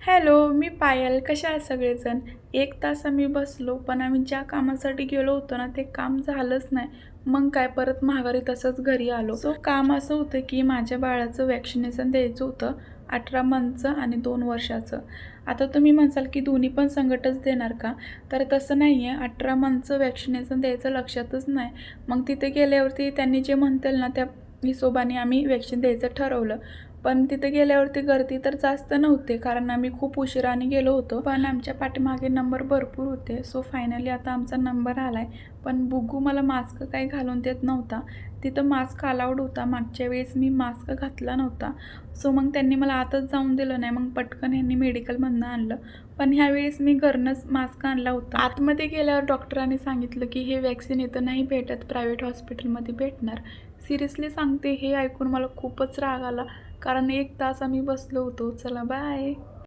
Hello, मी पायल. कशा आहात सगळेजण? 1 तास आम्ही बसलो, पण आम्ही ज्या कामासाठी गेलो होतो ना, ते काम झालंच नाही. मग काय परत माघारी तसंच घरी आलो. सो काम असं होतं, की माझ्या बाळाचं वॅक्सिनेशन द्यायचं होतं. 18 मंथचं आणि 2 वर्षाचं. आता तुम्ही म्हणसाल, की दोन्ही पण संगटच देणार का? तर तसं नाही आहे. 18 मंथचं वॅक्सिनेशन द्यायचं लक्षातच नाही. मग तिथे गेल्यावरती त्यांनी जे म्हणतील ना, त्या हिशोबाने आम्ही वॅक्सिन द्यायचं ठरवलं. पण तिथे गेल्यावरती गर्दी तर जास्त नव्हते, कारण आम्ही खूप उशिराने गेलो होतो. पण आमच्या पाठीमागे नंबर भरपूर होते. सो फायनली आता आमचा नंबर आला आहे. पण बुग्गू मला मास्क काही घालून देत नव्हता. तिथं मास्क अलाउड होता. मागच्या वेळेस मी मास्क घातला नव्हता. सो मग त्यांनी मला आतच जाऊन दिलं नाही. मग पटकन ह्यांनी मेडिकलमधनं आणलं. पण ह्यावेळेस मी घरनंच मास्क आणला होता. आतमध्ये गेल्यावर डॉक्टरांनी सांगितलं, की हे वॅक्सिन इथं नाही भेटत, प्रायव्हेट हॉस्पिटलमध्ये भेटणार. सिरियसली सांगते, हे ऐकून मला खूपच राग आला. कारण 1 तास आम्ही बसलो होतो. चला बाय.